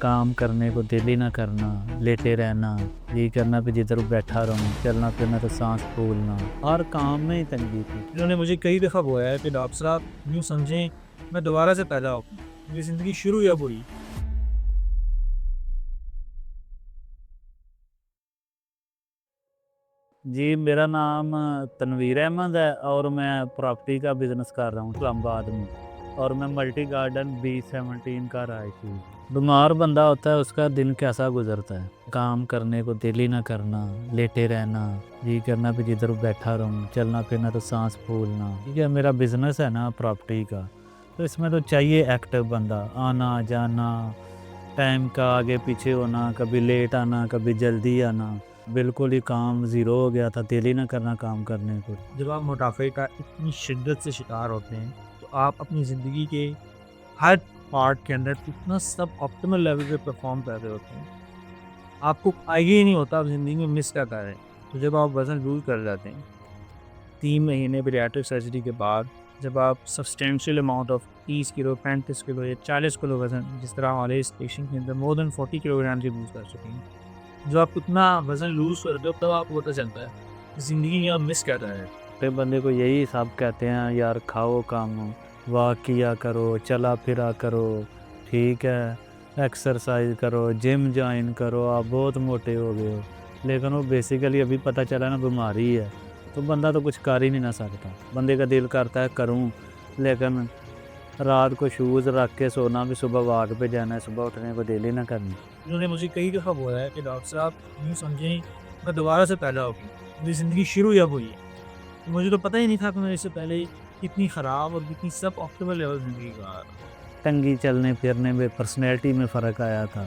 काम करने को दिल ही ना करना, लेटे रहना, यही करना भी जिधर बैठा रहूँ, चलना फिरना तो सांस फूलना, हर काम में ही तंगी थी। इन्होंने मुझे कई दफ़ा बोला है कि डॉक्टर साहब यूँ समझें मैं दोबारा से पैदा हो गया, मेरी ज़िंदगी शुरू या हुई। जी, मेरा नाम तनवीर अहमद है और मैं प्रॉपर्टी का बिज़नेस कर रहा हूँ इस्लामाबाद में, और मैं मल्टी गार्डन B17 का रहायशी हूँ। बीमार बंदा होता है उसका दिन कैसा गुज़रता है, काम करने को दिल ही ना करना, लेटे रहना, यही करना भी जिधर बैठा रहूँ, चलना फिरना तो सांस फूलना। ठीक है, मेरा बिज़नेस है ना प्रॉपर्टी का, तो इसमें तो चाहिए एक्टिव बंदा, आना जाना, टाइम का आगे पीछे होना, कभी लेट आना, कभी जल्दी आना। बिल्कुल ही काम ज़ीरो हो गया था, दिल ही ना करना काम करने को। जब आप मोटापे का इतनी शिद्दत से शिकार होते हैं, तो आप अपनी ज़िंदगी के हर पार्ट के अंदर इतना सब ऑप्टिमल लेवल पे परफ़ॉर्म कर रहे होते हैं, आपको आइडिया ही नहीं होता आप ज़िंदगी में मिस क्या कर रहे हैं। तो जब आप वज़न लूज़ कर जाते हैं, 3 महीने बैरिएट्रिक सर्जरी के बाद जब आप substantial amount of 30 kilo, 35 kilo या 40 किलो वज़न, जिस तरह हमारे इस पेशेंट के अंदर मोर देन 40 किलोग्राम की लूज़ कर चुके हैं। जब आप उतना वज़न लूज़ करते हो तब आपको पता चलता है कि ज़िंदगी में आप मिस कर रहे हैं। छोटे बंदे को यही सब कहते हैं, यार खाओ काम, वॉक किया करो, चला फिरा करो, ठीक है, एक्सरसाइज करो, जिम ज्वाइन करो, आप बहुत मोटे हो गए हो। लेकिन वो बेसिकली अभी पता चला ना बीमारी है, तो बंदा तो कुछ कर ही नहीं ना सकता। बंदे का दिल करता है करूं, लेकिन रात को शूज़ रख के सोना भी, सुबह वॉक पे जाना है, सुबह उठने को दिल ही ना करनी। उन्होंने मुझे कई दफ़ा बोला है कि डॉक्टर साहब यूँ समझें मैं दोबारा से पैदा हो गया, मेरी ज़िंदगी शुरू या हुई है। तो मुझे तो पता ही नहीं था कि मैं इससे पहले इतनी ख़राब और इतनी सब ऑप्टिमल लेवल ज़िंदगी का टंगी चलने फिरने में, पर्सनैलिटी में फ़र्क आया था।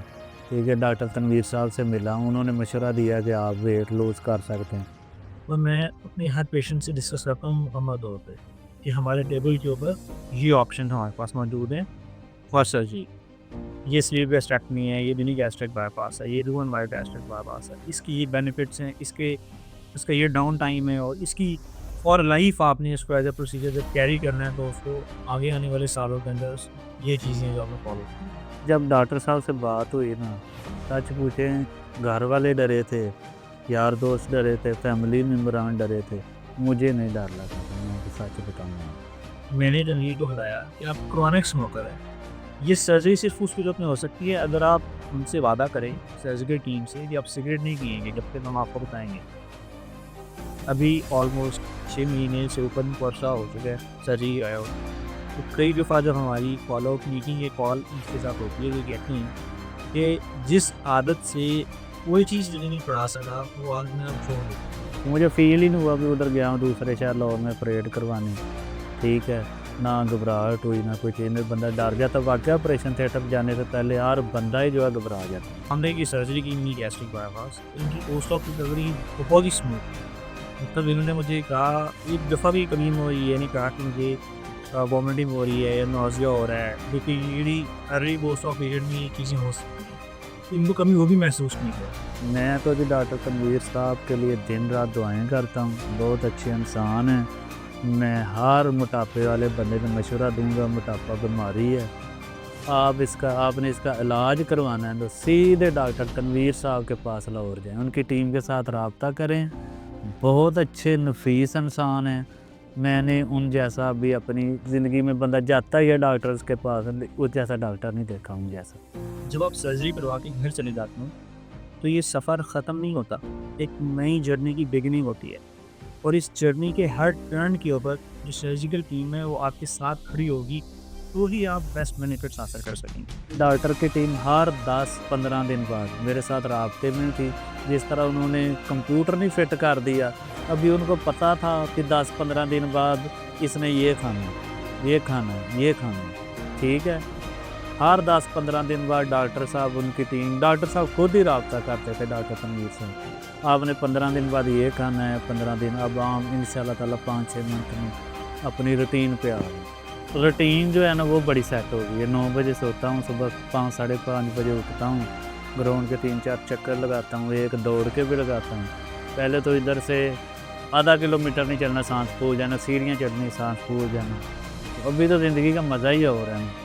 ठीक है, डॉक्टर तनवीर साहब से मिला, उन्होंने मशवरा दिया कि आप वेट लूज़ कर सकते हैं। और मैं अपने हर पेशेंट से डिस्कस करता हूँ मुकम्मल तौर पे कि हमारे टेबल के ऊपर ये ऑप्शन हमारे पास मौजूद हैं फॉर सर्जरी। ये स्लीव गैस्ट्रेक्टमी है, ये मिनी गैस्ट्रिक बाईपास है, ये रूमन वाइड गैस्ट्रिक बाईपास है, इसकी ये बेनिफिट्स हैं, इसका ये डाउन टाइम है और इसकी फॉर लाइफ आपने इसको एज ए प्रोसीजर जब कैरी करना है तो उसको आगे आने वाले सालों के अंदर ये चीज़ें जो आपने फॉलो की। जब डॉक्टर साहब से बात हुई ना, सच पूछें, घर वाले डरे थे, यार दोस्त डरे थे, फैमिली मेम्बरान डरे थे, मुझे नहीं डर लगा था, मैं आपको सच बताऊँगा। मैंने रणवीर को बताया कि आप क्रॉनिक स्मोकर हैं, ये सर्जरी सिर्फ उस सूरत में हो सकती है अगर आप उनसे वादा करें सर्जिकल टीम से कि आप सिगरेट नहीं पिएंगे जब तक हम आपको बताएंगे। अभी ऑलमोस्ट 6 महीने से ऊपर वर्षा हो चुका है सर्जरी आया हो, तो कई दफ़ा जब हमारी फॉलोअप मीटिंग या कॉल इसके साथ होती है तो कहते हैं कि जिस आदत से कोई चीज़ नहीं पढ़ा सका वो आज मैं अब छोड़ दूँ। मुझे फ़ील ही नहीं हुआ कि उधर गया हूँ दूसरे शहर लाहौर में परेड करवाने, ठीक है, ना घबराहट हुई ना कोई चीज़ में। बंदा डर जाता, वाकई ऑपरेशन थिएटर जाने से पहले हर बंदा ही जो है घबरा जाता। हमने की सर्जरी की इनकी गैस्ट्रिक बाईपास, इनकी पोस्ट ऑफ रिकवरी बहुत ही स्मूथ। मतलब इन्होंने मुझे कहा एक दफ़ा भी कमी में ये नहीं कहा कि मुझे वॉमिटिंग हो रही है या नौजिया हो रहा है, क्योंकि अर्ली पोस्ट ऑफ पीरियड में ये चीज़ें हो सकती हैं, इनको कभी वो भी महसूस नहीं किया। मैं तो जी डॉक्टर तनवीर साहब के लिए दिन रात दुआएं करता हूँ, बहुत अच्छे इंसान हैं। मैं हर मोटापे वाले बंदे को मशवरा दूंगा, मोटापा बीमारी है, आपने इसका इलाज करवाना है तो सीधे डॉक्टर तनवीर साहब के पास लाहौर जाएँ, उनकी टीम के साथ रब्ता करें। बहुत अच्छे नफीस इंसान हैं, मैंने उन जैसा भी अपनी ज़िंदगी में, बंदा जाता ही है डॉक्टर्स के पास, उस जैसा डॉक्टर नहीं देखा उन जैसा। जब आप सर्जरी करवा के घर चले जाते हो तो ये सफ़र ख़त्म नहीं होता, एक नई जर्नी की बिगिनिंग होती है और इस जर्नी के हर टर्न के ऊपर जो सर्जिकल टीम है वो आपके साथ खड़ी होगी, तो ही आप बेस्ट बेनिफिट्स हासिल कर सकेंगे। डॉक्टर की टीम हर 10-15 दिन बाद मेरे साथ राब्ते में थी। जिस तरह उन्होंने कंप्यूटर नहीं फिट कर दिया, अभी उनको पता था कि 10-15 दिन बाद इसने ये खाना है, ये खाना है, ये खाना है, ठीक है। हर 10-15 दिन बाद डॉक्टर साहब, उनकी टीम, डॉक्टर साहब खुद ही रब्ता करते थे डॉक्टर तनवीर से, आपने 15 दिन बाद ये खाना है, 15 दिन। अब हम इंशाल्लाह ताला 5-6 मिनट में अपनी रूटीन पे आ गए। रूटीन जो है ना वो बड़ी सेट हो गई है। 9 बजे सोता हूँ, सुबह 5-5:30 बजे उठता हूँ, ग्राउंड के 3-4 चक्कर लगाता हूँ, एक दौड़ के भी लगाता हूँ। पहले तो इधर से आधा किलोमीटर नहीं चलना, सांस फूल जाना, सीढ़ियाँ चढ़नी, सांस फूल जाना। अभी तो ज़िंदगी का मज़ा ही हो रहा है।